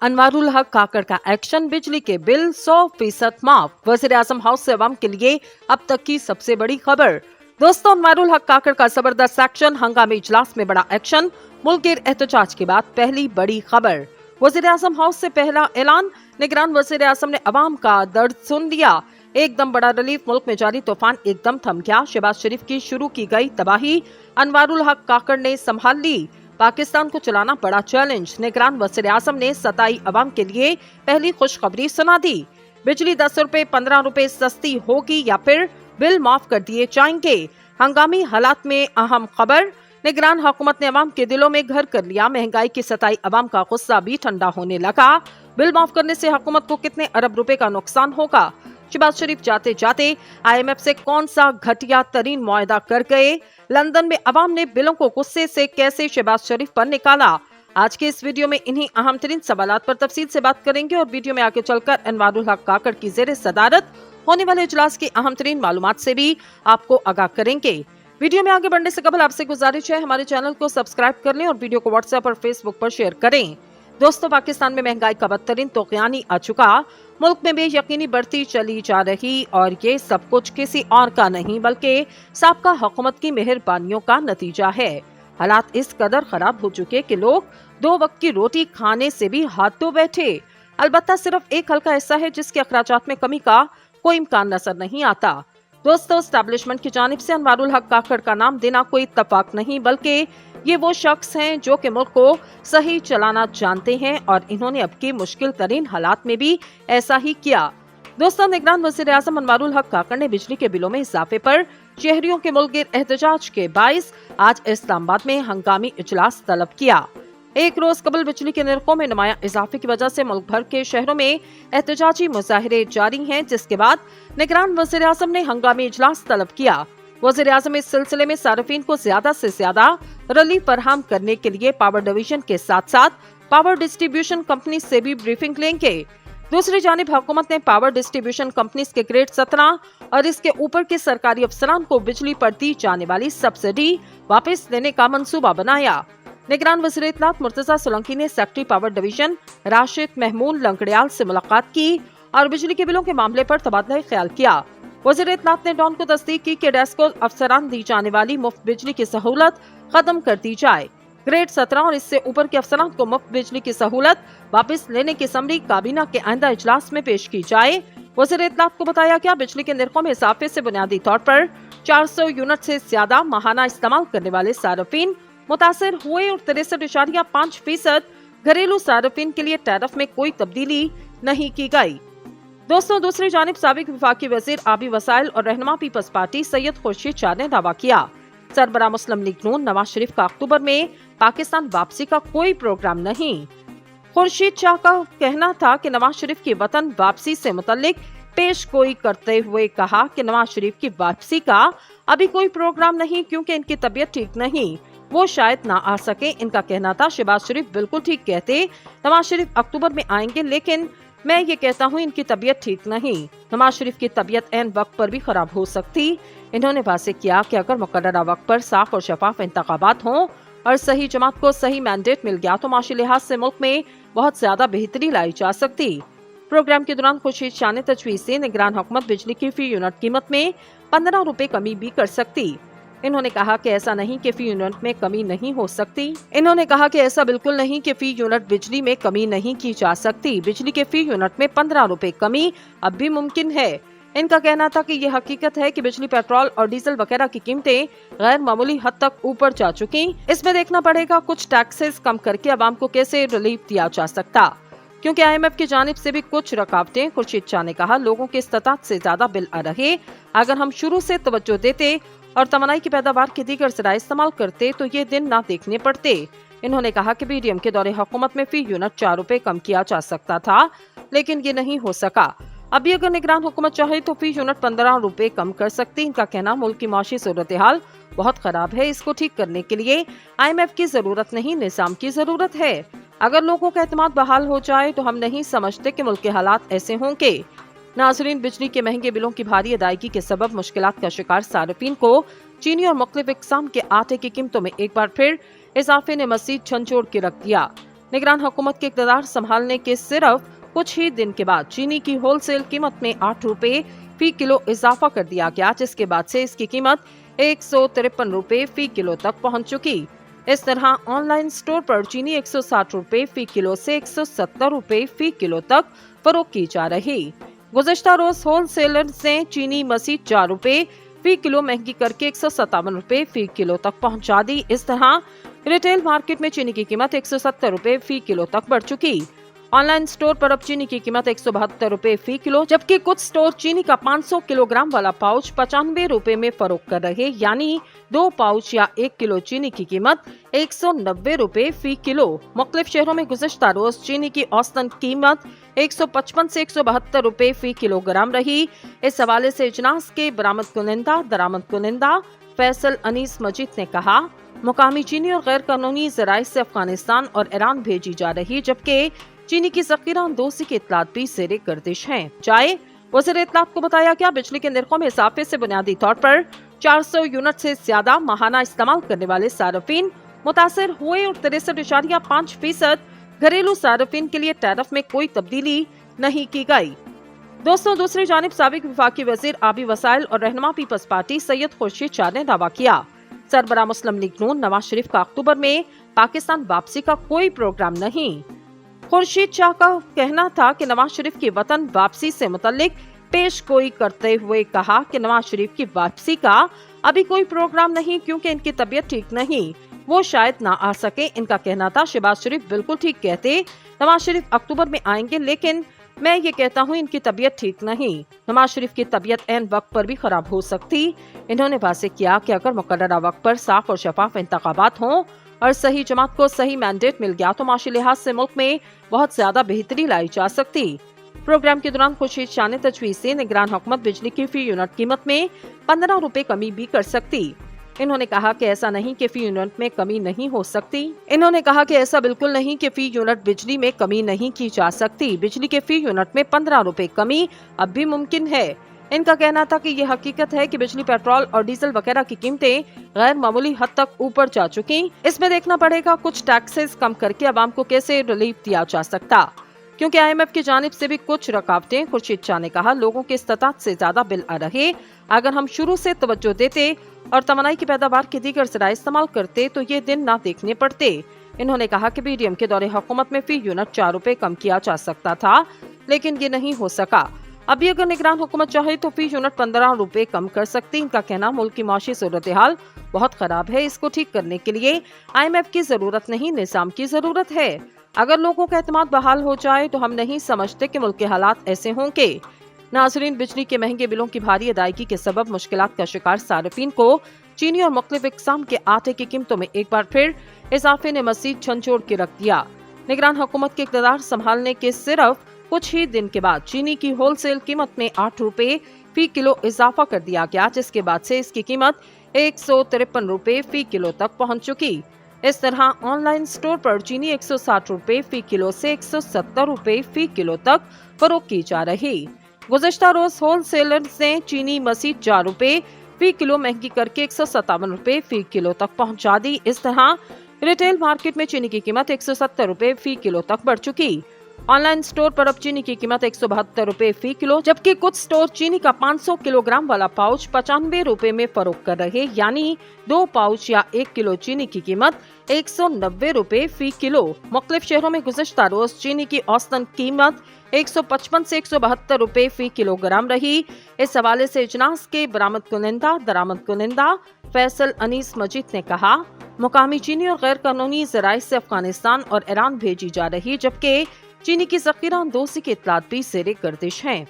अनवारुल हक काकड़ का एक्शन, बिजली के बिल 100% माफ। वज़ीर-ए-आज़म हाउस से अवाम के लिए अब तक की सबसे बड़ी खबर। दोस्तों, अनवारुल हक काकड़ का जबरदस्त एक्शन, हंगामी इजलास में बड़ा एक्शन, मुल्क गिर एहतजाज के बाद पहली बड़ी खबर। वज़ीर-ए-आज़म हाउस से पहला ऐलान, निगरान वज़ीर-ए-आज़म ने अवाम का दर्द सुन लिया। एकदम बड़ा रिलीफ, मुल्क में जारी तूफान एकदम थम गया। शहबाज शरीफ की शुरू की गई तबाही अनवारुल हक काकड़ ने संभाल ली। पाकिस्तान को चलाना बड़ा चैलेंज, निगरान वज़ीर-ए-आज़म ने सताई अवाम के लिए पहली खुशखबरी सुना दी। बिजली 10 रुपए 15 रुपए सस्ती होगी या फिर बिल माफ कर दिए जाएंगे। हंगामी हालात में अहम खबर, निगरान हुकूमत ने अवाम के दिलों में घर कर लिया। महंगाई की सताई अवाम का गुस्सा भी ठंडा होने लगा। बिल माफ करने से हुकूमत को कितने अरब रुपए का नुकसान होगा। शहबाज शरीफ जाते जाते IMF से कौन सा घटिया तरीन मुआहदा कर गए। लंदन में अवाम ने बिलों को गुस्से से कैसे शहबाज शरीफ पर निकाला। आज के इस वीडियो में इन्हीं अहम तरीन सवालात पर तफसील से बात करेंगे और वीडियो में आगे चलकर अनवारुल हक काकड़ की ज़ेरे सदारत होने वाले इजलास की अहम तरीन मालूमात से भी आपको आगाह करेंगे। वीडियो में आगे बढ़ने से कबल आपसे गुजारिश है, हमारे चैनल को सब्सक्राइब कर लें और वीडियो को व्हाट्सएप और फेसबुक पर शेयर करें। दोस्तों, पाकिस्तान में महंगाई का बदतरीन तूफ़ान आ चुका। मुल्क में बेयकीनी बढ़ती चली जा रही और ये सब कुछ किसी और का नहीं बल्कि साबका हुकूमत की मेहरबानियों का नतीजा है। हालात इस कदर खराब हो चुके कि लोग 2 वक्त की रोटी खाने से भी हाथ धो बैठे। अलबत्ता सिर्फ एक हल्का हिस्सा है जिसके अखराजात में कमी का कोई इम्कान नजर नहीं आता। दोस्तों, एस्टैब्लिशमेंट की जानिब से अनवारुल हक काकड़ का नाम देना कोई इत्तफाक नहीं बल्कि ये वो शख्स हैं जो कि मुल्क को सही चलाना जानते हैं और इन्होंने अब की मुश्किल तरीन हालात में भी ऐसा ही किया। दोस्तों, निगरान वज़ीर-ए-आज़म अनवारुल हक काकड़ ने बिजली के बिलों में इजाफे पर शहरियों के मुल्क गिर एहतजाज के बाइस आज इस्लामाबाद में हंगामी इजलास तलब किया। एक रोज कबल बिजली के निर्खों में नुमाया इजाफे की वजह से मुल्क भर के शहरों में एहतजाजी मुजाहिरे जारी हैं, जिसके बाद निगरान वज़ीर-ए-आज़म ने हंगामी इजलास तलब किया। वज़ीर-ए-आज़म इस सिलसिले में सार्फिन को ज्यादा से ज्यादा रिलीफ फराहम करने के लिए पावर डिवीजन के साथ साथ पावर डिस्ट्रीब्यूशन कंपनी से भी ब्रीफिंग लेंगे। दूसरी जानिब हुकूमत ने पावर डिस्ट्रीब्यूशन कंपनी के ग्रेड 17 और इसके ऊपर के सरकारी अफसरान को बिजली पर दी जाने वाली सब्सिडी वापस लेने का मंसूबा बनाया। निगरान वज़ीर इत्तलात मुर्तजा सोलंकी ने secretary power division Rashid Mahmood Langrial से मुलाकात की और बिजली के बिलों के मामले पर तबादला ख्याल किया। वज़ीर इत्तलात ने डॉन को तस्दीक की कि डेस्को अफसरान दी जाने वाली मुफ्त बिजली की सहूलत खत्म कर दी जाए। ग्रेड 17 और इससे ऊपर के अफसरान को मुफ्त बिजली की सहूलत वापस लेने की समरी काबीना के आइंदा इजलास में पेश की जाए। वज़ीर इत्तलात को बताया गया, बिजली के निर्खों में इजाफे से बुनियादी तौर पर 400 यूनिट से ज्यादा माहाना इस्तेमाल करने वाले सार्फिन मुतासर हुए और 63.5% घरेलू सार्फिन के लिए टैरिफ में कोई तब्दीली नहीं की गई। दोस्तों, दूसरी जानिब साबिक वफाकी वजीर आबी वसाइल और रहनुमा पीपल्स पार्टी सैयद खुर्शीद शाह ने दावा किया, सरबराह मुस्लिम लीग नून नवाज शरीफ का अक्टूबर में पाकिस्तान वापसी का कोई प्रोग्राम नहीं। खुर्शीद शाह का कहना था कि नवाज शरीफ की वतन वापसी से मुतल्लिक पेश गोई करते हुए कहा कि नवाज शरीफ की वापसी का अभी कोई प्रोग्राम नहीं क्योंकि इनकी तबीयत ठीक नहीं, वो शायद ना आ सके। इनका कहना था, शहबाज शरीफ बिल्कुल ठीक कहते, नवाज शरीफ अक्टूबर में आएंगे, लेकिन मैं ये कहता हूँ इनकी तबीयत ठीक नहीं। नवाज शरीफ की तबीयत ऐन वक्त पर भी खराब हो सकती। इन्होंने वाज़ेह किया कि अगर मुकर्ररा वक्त पर साफ और शफाफ इंतखाबात हों और सही जमात को सही मैंडेट मिल गया तो माशी लिहाज से मुल्क में बहुत ज्यादा बेहतरी लाई जा सकती। प्रोग्राम के दौरान खुर्शीद शाह ने तजवीज़ से निगरान हुकूमत बिजली की फी यूनिट कीमत में 15 रुपए कमी भी कर सकती। इन्होंने कहा कि ऐसा नहीं कि फी यूनिट में कमी नहीं हो सकती। इन्होंने कहा कि ऐसा बिल्कुल नहीं कि फी यूनिट बिजली में कमी नहीं की जा सकती। बिजली के फी यूनिट में 15 रुपए कमी अब भी मुमकिन है। इनका कहना था कि ये हकीकत है कि बिजली, पेट्रोल और डीजल वगैरह की कीमतें गैर मामूली हद तक ऊपर जा चुकी। इसमें देखना पड़ेगा कुछ टैक्सेस कम करके आवाम को कैसे रिलीफ दिया जा सकता, क्योंकि IMF की जानिब से भी कुछ रुकावटें। खुर्शीद शाह ने कहा, लोगों के इस्तात से ज्यादा बिल आ रहे, अगर हम शुरू से तवज्जो देते और तमन्नाई की पैदावार के दीगर ज़राए इस्तेमाल करते तो ये दिन ना देखने पड़ते। इन्होंने कहा कि BDM के दौरे हुकूमत में फी यूनिट 4 रुपए कम किया जा सकता था, लेकिन ये नहीं हो सका। अभी अगर निगरान हुकूमत चाहे तो फी यूनिट 15 रुपए कम कर सकती। इनका कहना, मुल्क की माशी सूरत हाल बहुत खराब है, इसको ठीक करने के लिए IMF की जरूरत नहीं, निजाम की जरूरत है। अगर लोगों का एतमाद बहाल हो जाए तो हम नहीं समझते कि मुल्क के हालात ऐसे होंगे। नाज़रीन, बिजली के महंगे बिलों की भारी अदायगी के सबब मुश्किलात का शिकार सार्फिन को चीनी और मुख्तलिफ इक़साम के आटे की कीमतों में एक बार फिर इजाफे ने मज़ीद झंझोड़ के रख दिया। निगरान हुकूमत के इक़्तिदार संभालने के सिर्फ कुछ ही दिन के बाद चीनी की होलसेल कीमत में 8 रुपए फी किलो इजाफा कर दिया गया, जिसके बाद से इसकी कीमत 153 रुपए फी किलो तक पहुंच चुकी। इस तरह ऑनलाइन स्टोर पर चीनी 160 रुपए फी किलो से 170 रुपए फी किलो तक फरोख्त की जा रही। गुज़िश्ता रोज होलसेलर ने चीनी मज़ीद 4 रुपए फी किलो महंगी करके 157 रुपए फी किलो तक पहुंचा दी। इस तरह रिटेल मार्केट में चीनी की कीमत 170 रुपए फी किलो तक बढ़ चुकी। ऑनलाइन स्टोर पर अब चीनी की कीमत 172 रुपए फी किलो, जबकि कुछ स्टोर चीनी का 500 किलोग्राम वाला पाउच 95 रुपए में फरोख्त कर रहे, यानी 2 पाउच या 1 किलो चीनी की कीमत 190 रुपए फी किलो। मुख्तलिफ शहरों में गुज़िश्ता रोज चीनी की औसतन कीमत 155 से 172 रुपए फी किलोग्राम रही। इस हवाले से इजलास के दरामद कुनिंदा फैसल अनीस मजीद ने कहा, मुकामी चीनी और गैर कानूनी ज़राए से अफगानिस्तान और ईरान भेजी जा रही, जबकि चीनी की ज़ख़ीरा अंदोज़ी की इत्तलात भी ज़ेरे गर्दिश हैं। चाहे वज़ीर इत्तलात को बताया गया, बिजली के निर्खों में इजाफे से बुनियादी तौर पर 400 यूनिट से ज्यादा माहाना इस्तेमाल करने वाले सार्फिन मुतासर हुए और 63.5% घरेलू सार्फिन के लिए टैरिफ में कोई तब्दीली नहीं की गई। दोस्तों, दूसरी जानिब साबिक वफाकी वज़ीर आबी वसाइल और रहनुमा पीपल्स पार्टी सैयद खुर्शीद शाह ने दावा किया, सरबराह मुस्लिम लीग नून नवाज शरीफ का अक्टूबर में पाकिस्तान वापसी का कोई प्रोग्राम नहीं। खुर्शीद शाह का कहना था कि नवाज शरीफ की वतन वापसी से मुतल्लिक पेश गोई करते हुए कहा कि नवाज शरीफ की वापसी का अभी कोई प्रोग्राम नहीं, क्योंकि इनकी तबीयत ठीक नहीं, वो शायद ना आ सके। इनका कहना था, शहबाज शरीफ बिल्कुल ठीक कहते, नवाज शरीफ अक्टूबर में आएंगे, लेकिन मैं ये कहता हूँ इनकी तबीयत ठीक नहीं। नवाज शरीफ की तबीयत ऐन वक्त पर भी खराब हो सकती। इन्होंने वाज़ेह किया कि अगर मुकर्ररा वक्त पर साफ और शफाफ इंतखाबात हों और सही जमात को सही मैंडेट मिल गया तो माशी लिहाज से मुल्क में बहुत ज्यादा बेहतरी लाई जा सकती। प्रोग्राम के दौरान खुर्शीद शाह ने तजवीज़ से निगरान हुकूमत बिजली की फी यूनिट कीमत में 15 रुपए कमी भी कर सकती। इन्होंने कहा कि ऐसा नहीं कि फी यूनिट में कमी नहीं हो सकती। इन्होंने कहा कि ऐसा बिल्कुल नहीं कि फी यूनिट बिजली में कमी नहीं की जा सकती। बिजली के फी यूनिट में 15 रुपए कमी अब भी मुमकिन है। इनका कहना था कि ये हकीकत है कि बिजली, पेट्रोल और डीजल वगैरह की कीमतें गैर मामूली हद तक ऊपर जा चुकी। इसमें देखना पड़ेगा कुछ टैक्सेस कम करके आवाम को कैसे रिलीफ दिया जा सकता, क्योंकि IMF की जानिब से भी कुछ रुकावटें। खुर्शीद शाह ने कहा, लोगों के इस्तात से ज्यादा बिल आ रहे, अगर हम शुरू से तवज्जो देते और तमन्नाई की पैदावार के दीगर ज़राए इस्तेमाल करते तो ये दिन ना देखने पड़ते। इन्होंने कहा कि BDM के दौरे हुकूमत में फी यूनिट 4 रुपए कम किया जा सकता था, लेकिन ये नहीं हो सका। अभी अगर निगरान हुकूमत चाहे तो फी यूनिट 15 रुपए कम कर सकती। इनका कहना, मुल्क की माशी सूरत हाल बहुत खराब है, इसको ठीक करने के लिए IMF की जरूरत नहीं, निज़ाम की जरूरत है। अगर लोगों का एतमाद बहाल हो जाए तो हम नहीं समझते कि मुल्क के हालात ऐसे होंगे। नाज़रीन, बिजली के महंगे बिलों की भारी अदायगी के सबब मुश्किलात का शिकार सार्फिन को चीनी और मुख्तलिफ इक़साम के आटे की कीमतों में एक बार फिर इजाफे ने मज़ीद झंझोड़ के रख दिया। निगरान हुकूमत के इक़्तिदार संभालने के सिर्फ कुछ ही दिन के बाद चीनी की होलसेल कीमत में 8 रुपए फी किलो इजाफा कर दिया गया, जिसके बाद से इसकी कीमत 153 रुपए फी किलो तक पहुंच चुकी। इस तरह ऑनलाइन स्टोर पर चीनी 160 रुपए फी किलो से 170 रुपए फी किलो तक फरोख्त की जा रही। गुज़िश्ता रोज होलसेलर ने चीनी मज़ीद 4 रुपए फी किलो महंगी करके 157 रुपए फी किलो तक पहुंचा दी। इस तरह रिटेल मार्केट में चीनी की कीमत 170 रुपए फी किलो तक बढ़ चुकी। ऑनलाइन स्टोर पर अब चीनी की कीमत 172 रुपए फी किलो, जबकि कुछ स्टोर चीनी का 500 किलोग्राम वाला पाउच 95 रुपए में फरोख्त कर रहे, यानी 2 पाउच या 1 किलो चीनी की कीमत 190 रुपए फी किलो। मुख्तलिफ शहरों में गुज़िश्ता रोज चीनी की औसतन कीमत 155 से 172 रुपए फी किलोग्राम रही। इस हवाले से इजलास के दरामद कुनिंदा फैसल अनीस मजीद ने कहा, मुकामी चीनी और गैर कानूनी ज़राए से अफगानिस्तान और ईरान भेजी जा रही, जबकि चीनी की ज़ख़ीरा अंदोज़ी की इत्तलात भी ज़ेरे गर्दिश हैं।